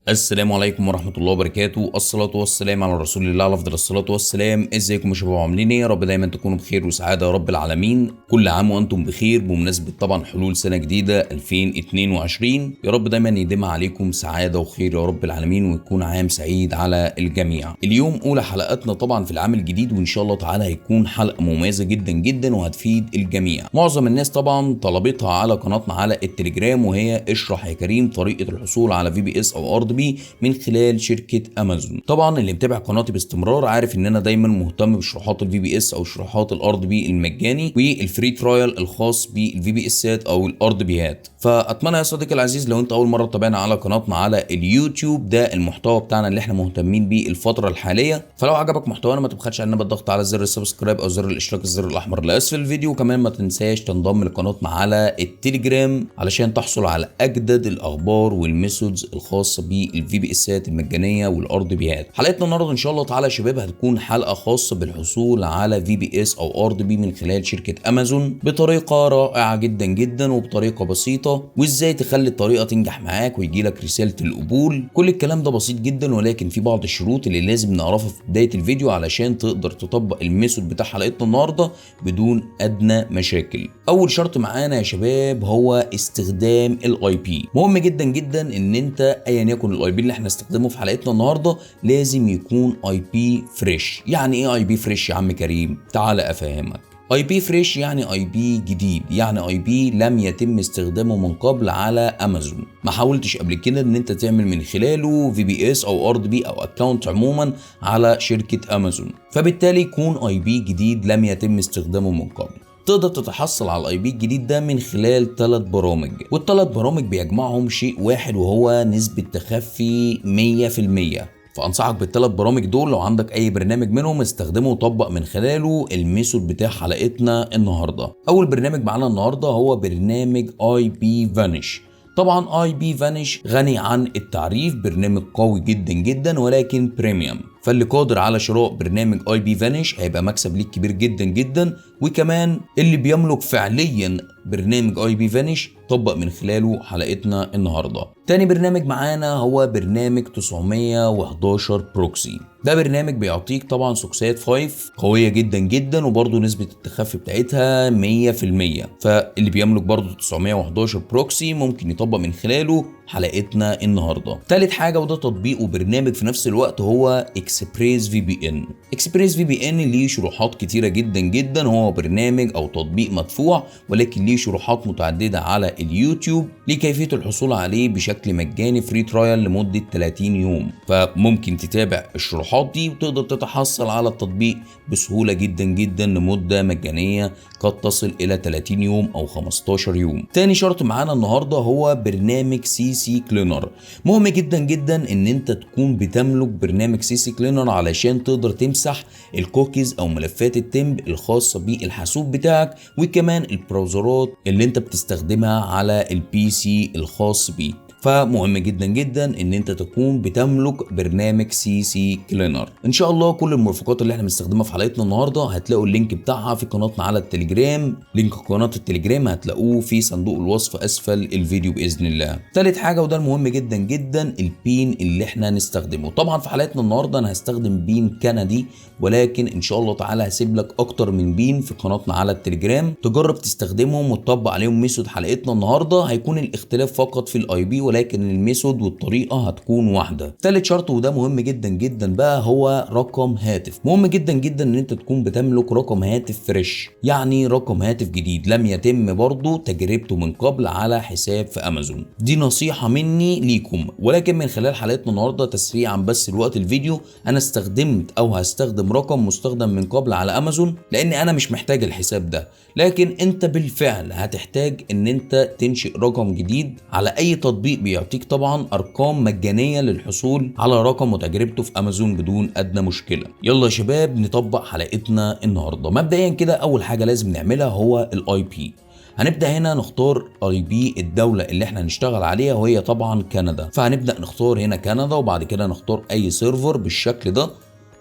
السلام عليكم ورحمة الله وبركاته. الصلاة والسلام على رسول الله على أفضل الصلاة والسلام. ازيكم يا شباب، عاملين ايه؟ يا رب دايما تكونوا بخير وسعادة يا رب العالمين. كل عام وانتم بخير بمناسبة طبعا حلول سنة جديدة 2022. يا رب دايما يديم عليكم سعادة وخير يا رب العالمين، ويكون عام سعيد على الجميع. اليوم أولى حلقاتنا طبعا في العام الجديد، وإن شاء الله تعالى هيكون حلقة مميزة جدا جدا وهتفيد الجميع. معظم الناس طبعا طلبتها على قناتنا على التليجرام، وهي اشرح يا كريم طريقة الحصول على VPS أو أرض بي من خلال شركه امازون. طبعا اللي متابع قناتي باستمرار عارف ان انا دايما مهتم بشروحات VPS او شروحات الارض بي المجاني والفري ترايل الخاص بالVPSات او الارض بيات. فاتمنى يا صديقي العزيز لو انت اول مره تتابعنا على قناتنا على اليوتيوب، ده المحتوى بتاعنا اللي احنا مهتمين بيه الفتره الحاليه. فلو عجبك محتوانا ما تبخلش علينا بالضغط على زر السبسكرايب او زر الاشتراك، الزر الاحمر اللي اسفل الفيديو. وكمان ما تنساش تنضم لقناتنا على التليجرام علشان تحصل على اجدد الاخبار والميثودز الخاصه بالVPSات المجانيه والارض بيات. حلقتنا النهارده ان شاء الله تعالى يا شباب هتكون حلقه خاصه بالحصول على VPS او ارض بي من خلال شركه امازون بطريقه رائعه جدا جدا وبطريقه بسيطه، وازاي تخلي الطريقه تنجح معاك ويجي لك رساله القبول. كل الكلام ده بسيط جدا، ولكن في بعض الشروط اللي لازم نعرفها في بدايه الفيديو علشان تقدر تطبق الميثود بتاع حلقتنا النهارده بدون ادنى مشاكل. اول شرط معانا يا شباب هو استخدام الاي بي. مهم جدا جدا ان انت ايا يكن الاي بي اللي احنا نستخدمه في حلقتنا النهارده لازم يكون اي بي فريش. يعني ايه اي بي فريش يا عم كريم؟ تعال افهمك. اي بي فريش يعني اي بي جديد، يعني اي بي لم يتم استخدامه من قبل على امازون، ما حاولتش قبل كده ان انت تعمل من خلاله VPS او ارض بي او اكونت عموما على شركه امازون، فبالتالي يكون اي بي جديد لم يتم استخدامه من قبل. تقدر تتحصل على الاي بي الجديد ده من خلال 3 برامج، والثلاث برامج بيجمعهم شيء واحد وهو نسبة تخفي 100%. فانصحك بالثلاث برامج دول، لو عندك اي برنامج منهم استخدمه وطبق من خلاله الميثود بتاع حلقتنا النهارده. اول برنامج معانا النهارده هو برنامج اي بي فانيش. طبعا اي بي فانيش غني عن التعريف، برنامج قوي جدا جدا ولكن بريميوم، فاللي قادر على شراء برنامج اي بي فانيش هيبقى مكسب ليك كبير جدا جدا. وكمان اللي بيملك فعليا برنامج اي بي فانيش طبق من خلاله حلقتنا النهارده. تاني برنامج معانا هو برنامج 911 بروكسي. ده برنامج بيعطيك طبعا سوكسات 5 قويه جدا جدا، وبرضه نسبه التخفي بتاعتها 100%. فاللي بيملك برضه 911 بروكسي ممكن يطبق من خلاله حلقتنا النهارده. تالت حاجه وده تطبيق وبرنامج في نفس الوقت هو اكسبريس في بي ان. اكسبريس في بي ان ليه شروحات كتيره جدا جدا، هو برنامج او تطبيق مدفوع ولكن ليه شروحات متعدده على اليوتيوب. ليه كيفيه الحصول عليه بشكل مجاني فري ترايل لمده 30 يوم، فممكن تتابع الشروحات دي وتقدر تتحصل على التطبيق بسهوله جدا جدا لمده مجانيه قد تصل الى 30 يوم او 15 يوم. تاني شرط معانا النهارده هو برنامج CC كلينر. مهم جدا جدا ان انت تكون بتملك برنامج CC كلينر علشان تقدر تمسح الكوكيز او ملفات التمب الخاصه بالحاسوب بتاعك، وكمان البراوزرات اللي انت بتستخدمها على البي سي الخاص بيك. فمهم جدا جدا ان انت تكون بتملك برنامج CC كلينر. ان شاء الله كل المرفقات اللي احنا بنستخدمها في حلقتنا النهارده هتلاقوا اللينك بتاعها في قناتنا على التليجرام. لينك قناه التليجرام هتلاقوه في صندوق الوصف اسفل الفيديو باذن الله. ثالث حاجه وده المهم جدا جدا البين اللي احنا هنستخدمه. طبعا في حلقتنا النهارده انا هستخدم بين كندي، ولكن ان شاء الله تعالى هسيب لك اكتر من بين في قناتنا على التليجرام تجرب تستخدمهم وتطبق عليهم ميثود حلقتنا النهارده. هيكون الاختلاف فقط في الاي بي، ولكن الميثود والطريقه هتكون واحده. ثالث شرط وده مهم جدا جدا بقى هو رقم هاتف. مهم جدا جدا ان انت تكون بتملك رقم هاتف فريش، يعني رقم هاتف جديد لم يتم برضه تجربته من قبل على حساب في امازون. دي نصيحه مني ليكم. ولكن من خلال حلقتنا النهارده تسريعا بس الوقت الفيديو، انا استخدمت او هستخدم رقم مستخدم من قبل على امازون لان انا مش محتاج الحساب ده، لكن انت بالفعل هتحتاج ان انت تنشئ رقم جديد على اي تطبيق بيعطيك طبعا ارقام مجانيه للحصول على رقم وتجربته في امازون بدون ادنى مشكله. يلا يا شباب نطبق حلقتنا النهارده. مبدئيا كده اول حاجه لازم نعملها هو الاي بي. هنبدا هنا نختار اي بي الدوله اللي احنا هنشتغل عليها وهي طبعا كندا، فهنبدا نختار هنا كندا وبعد كده نختار اي سيرفر بالشكل ده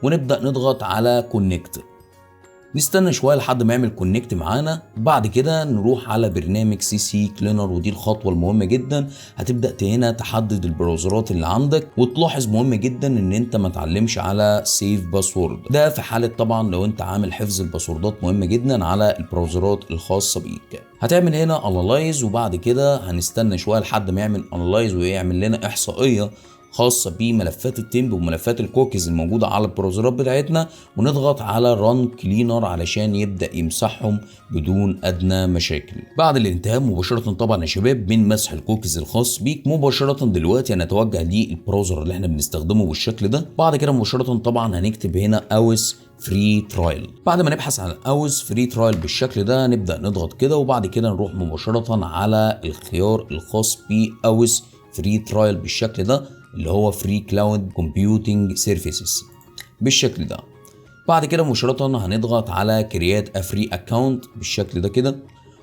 ونبدا نضغط على كونكت. نستنى شويه لحد ما يعمل كونكت معانا، وبعد كده نروح على برنامج سي سي كلينر، ودي الخطوه المهمه جدا. هتبدا هنا تحدد البراوزرات اللي عندك، وتلاحظ مهم جدا ان انت ما تعلمش على سيف باسورد، ده في حاله طبعا لو انت عامل حفظ الباسوردات مهم جدا على البراوزرات الخاصه بيك. هتعمل هنا انالايز، وبعد كده هنستنى شويه لحد ما يعمل انالايز ويعمل لنا احصائيه خاصه بملفات التمب وملفات الكوكيز الموجوده على البراوزرات بتاعتنا، ونضغط على ران كلينر علشان يبدا يمسحهم بدون ادنى مشاكل. بعد الانتهاء مباشره طبعا يا شباب من مسح الكوكيز الخاص بيك، مباشره دلوقتي هنتوجه للبراوزر اللي احنا بنستخدمه بالشكل ده. بعد كده مباشره طبعا هنكتب هنا اوس فري ترايل. بعد ما نبحث عن اوس فري ترايل بالشكل ده نبدا نضغط كده، وبعد كده نروح مباشره على الخيار الخاص باوس فري ترايل بالشكل ده، اللي هو فري كلاود كومبيوتنج سيرفيسز بالشكل ده. بعد كده مباشرة هنضغط على كريات افري اكونت بالشكل ده كده،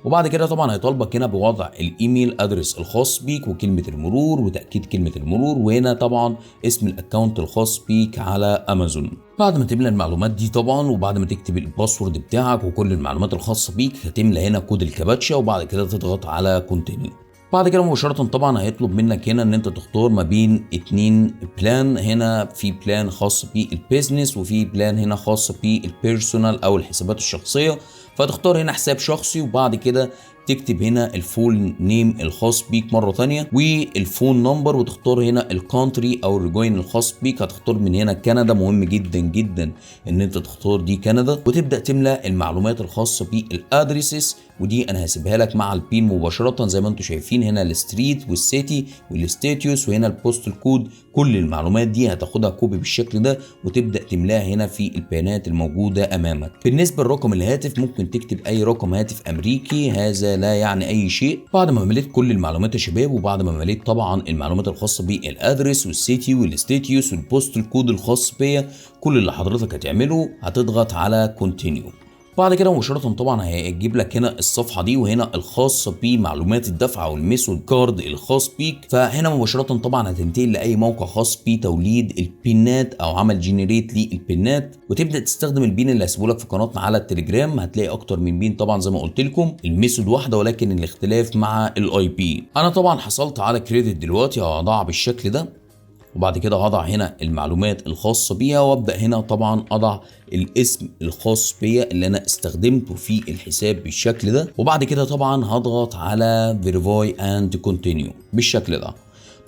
وبعد كده طبعا هيطالبك هنا بوضع الايميل ادرس الخاص بيك وكلمة المرور وتأكيد كلمة المرور، وهنا طبعا اسم الاكونت الخاص بيك على امازون. بعد ما تملى المعلومات دي طبعا، وبعد ما تكتب الباسورد بتاعك وكل المعلومات الخاصة بيك، هتملى هنا كود الكابتشا، وبعد كده تضغط على كونتينيو. بعد كده مباشرة طبعا هيطلب منك هنا ان انت تختار ما بين 2 بلان. هنا في بلان خاص بالبيزنس، وفي بلان هنا خاص بالبيرسونال او الحسابات الشخصية. فتختار هنا حساب شخصي، وبعد كده تكتب هنا الفول نيم الخاص بيك مرة تانية والفون نمبر، وتختار هنا الكونتري او الريجوين الخاص بيك. هتختار من هنا كندا، مهم جدا جدا ان انت تختار دي كندا، وتبدأ تملى المعلومات الخاصة بالادريسز، ودي انا هسيبها لك مع البين مباشرة زي ما انتم شايفين. هنا الستريت والسيتي والستاتيوس وهنا البوستال كود، كل المعلومات دي هتاخدها كوبي بالشكل ده وتبدأ تملاها هنا في البيانات الموجودة امامك. بالنسبة لرقم الهاتف ممكن تكتب اي رقم هاتف امريكي، هذا لا يعني اي شيء. بعد ما مليت كل المعلومات يا شباب، وبعد ما مليت طبعا المعلومات الخاصة بالادرس والسيتي والستاتيوس والبوستال كود الخاص بيا، كل اللي حضرتك هتعمله هتضغط على كونتينيو. بعد كده مباشرة طبعا هيجيب لك هنا الصفحة دي، وهنا الخاصة بمعلومات الدفع والميثود كارد الخاص بيك. فهنا مباشرة طبعا هتنتقل لأي موقع خاص بتوليد البينات أو عمل جينيريت للبينات، وتبدأ تستخدم البين اللي هسيبه لك في قناتنا على التليجرام. هتلاقي أكتر من بين طبعا زي ما قلت لكم، الميثود واحدة ولكن الاختلاف مع الاي بي. أنا طبعا حصلت على كريدت دلوقتي، هضعها بالشكل ده، وبعد كده هضع هنا المعلومات الخاصة بيها، وابدأ هنا طبعا اضع الاسم الخاص بيا اللي انا استخدمته في الحساب بالشكل ده، وبعد كده طبعا هضغط على verify and continue بالشكل ده.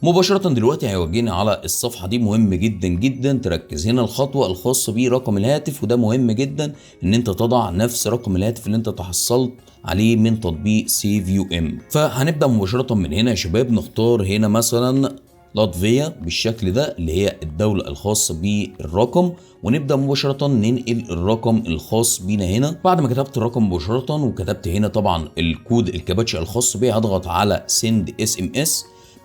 مباشرة دلوقتي هيوجهني على الصفحة دي. مهم جدا جدا تركز هنا الخطوة الخاصة برقم الهاتف، وده مهم جدا ان انت تضع نفس رقم الهاتف اللي انت تحصلت عليه من تطبيق سيف يو ام. فهنبدأ مباشرة من هنا يا شباب، نختار هنا مثلا لاتفيا بالشكل ده اللي هي الدولة الخاصة بالرقم، ونبدأ مباشرة ننقل الرقم الخاص بينا هنا. بعد ما كتبت الرقم مباشرة وكتبت هنا طبعا الكود الكابتشا الخاص بيا، هضغط على send SMS.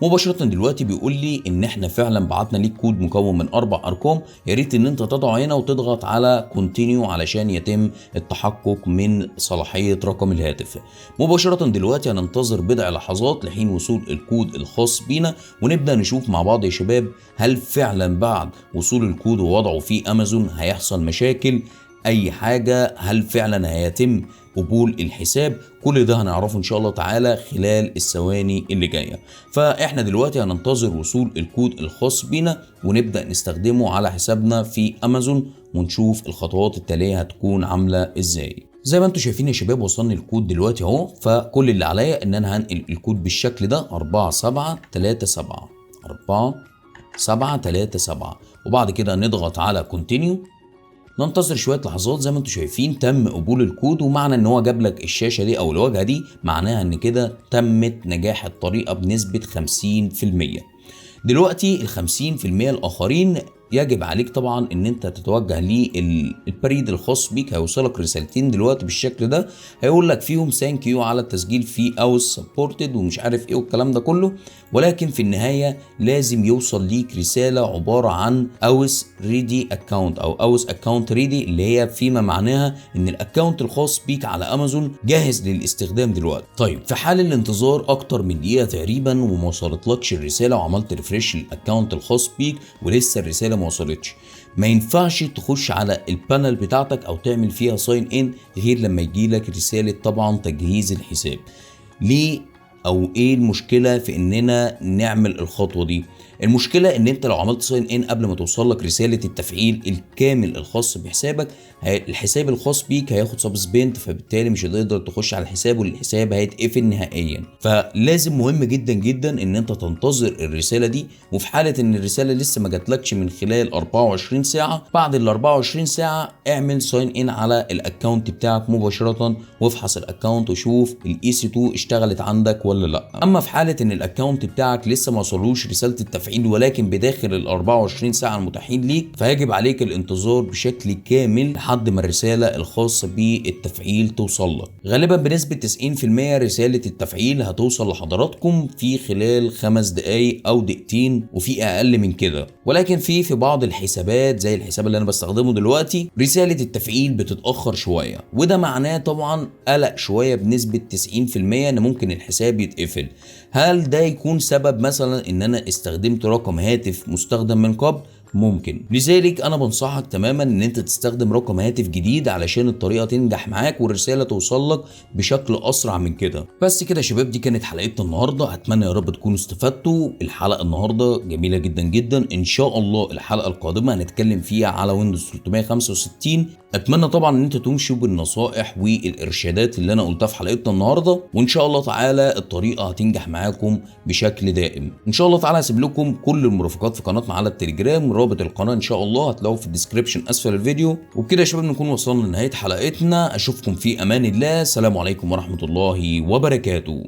مباشرة دلوقتي بيقول لي ان احنا فعلا بعتنا ليك كود مكون من 4 ارقام، يا ريت ان انت تضعه هنا وتضغط على كونتينيو علشان يتم التحقق من صلاحية رقم الهاتف. مباشرة دلوقتي هننتظر بضع لحظات لحين وصول الكود الخاص بينا، ونبدأ نشوف مع بعض يا شباب هل فعلا بعد وصول الكود ووضعه في امازون هيحصل مشاكل، اي حاجة، هل فعلا هيتم قبول الحساب. كل ده هنعرفه ان شاء الله تعالى خلال الثواني اللي جايه. فاحنا دلوقتي هننتظر وصول الكود الخاص بينا ونبدا نستخدمه على حسابنا في امازون، ونشوف الخطوات التاليه هتكون عامله ازاي. زي ما انتم شايفين يا شباب وصلني الكود دلوقتي اهو. فكل اللي عليا ان انا هنقل الكود بالشكل ده 4737 4737، وبعد كده نضغط على كونتينيو. ننتظر شويه لحظات. زي ما انتم شايفين تم قبول الكود، ومعنى ان هو جاب لك الشاشه دي او الواجهه دي معناها ان كده تمت نجاح الطريقه بنسبه 50%. دلوقتي ال 50% الاخرين يجب عليك طبعا ان انت تتوجه للبريد الخاص بيك. هيوصلك رسالتين دلوقتي بالشكل ده، هيقول لك فيهم ثانك يو على التسجيل في اوس سبورتد ومش عارف ايه والكلام ده كله، ولكن في النهايه لازم يوصل ليك رساله عباره عن اوس ريدي اكونت او اوس اكونت ريدي، اللي هي فيما معناها ان الاكونت الخاص بيك على امازون جاهز للاستخدام دلوقتي. طيب في حال الانتظار اكتر من دقيقه تقريبا وما وصلتلكش الرساله وعملت ريفريش للاكونت الخاص بيك ولسه الرساله ما وصلتش. ما ينفعش تخش على البانل بتاعتك او تعمل فيها ساين ان غير لما يجيلك رسالة طبعا تجهيز الحساب. ليه او ايه المشكلة في اننا نعمل الخطوة دي؟ المشكلة ان انت لو عملت ساين ان قبل ما توصل لك رسالة التفعيل الكامل الخاص بحسابك، الحساب الخاص بيك هياخد سبسبند، فبالتالي مش هتقدر تخش على الحساب والحساب هيتقفل نهائيا. فلازم مهم جدا جدا ان انت تنتظر الرسالة دي، وفي حالة ان الرسالة لسه ما جاتلكش من خلال 24 ساعة، بعد ال 24 ساعة اعمل ساين ان على الاكونت بتاعك مباشرة وافحص الاكونت وشوف الاي سي 2 اشتغلت عندك ولا لا. اما في حالة ان الاكونت بتاعك لسه ما وصلوش رسالة التفعيل ولكن بداخل ال 24 ساعة المتاحين ليك، فيجب عليك الانتظار بشكل كامل لحد ما الرسالة الخاصة بالتفعيل توصل لك. غالبا بنسبة 90% رسالة التفعيل هتوصل لحضراتكم في خلال 5 دقايق او دقيقتين، وفي اقل من كده. ولكن في بعض الحسابات زي الحساب اللي انا بستخدمه دلوقتي رسالة التفعيل بتتأخر شوية، وده معناه طبعا قلق شوية بنسبة 90% ان ممكن الحساب يتقفل. هل ده يكون سبب مثلا ان انا استخدمت رقم هاتف مستخدم من قبل؟ ممكن. لذلك انا بنصحك تماما ان انت تستخدم رقم هاتف جديد علشان الطريقه تنجح معاك والرساله توصل لك بشكل اسرع من كده. بس كده يا شباب، دي كانت حلقتنا النهارده، اتمنى يا رب تكونوا استفدتوا. الحلقه النهارده جميله جدا جدا. ان شاء الله الحلقه القادمه هنتكلم فيها على ويندوز 365. اتمنى طبعا ان انتوا تمشوا بالنصائح والارشادات اللي انا قلتها في حلقتنا النهارده، وان شاء الله تعالى الطريقه هتنجح معاكم بشكل دائم. ان شاء الله تعالى هسيب لكم كل المرافقات في قناتنا على التليجرام، رابط القناه ان شاء الله هتلاقوه في الديسكربشن اسفل الفيديو. وبكده يا شباب نكون وصلنا لنهايه حلقتنا. اشوفكم في امان الله. السلام عليكم ورحمه الله وبركاته.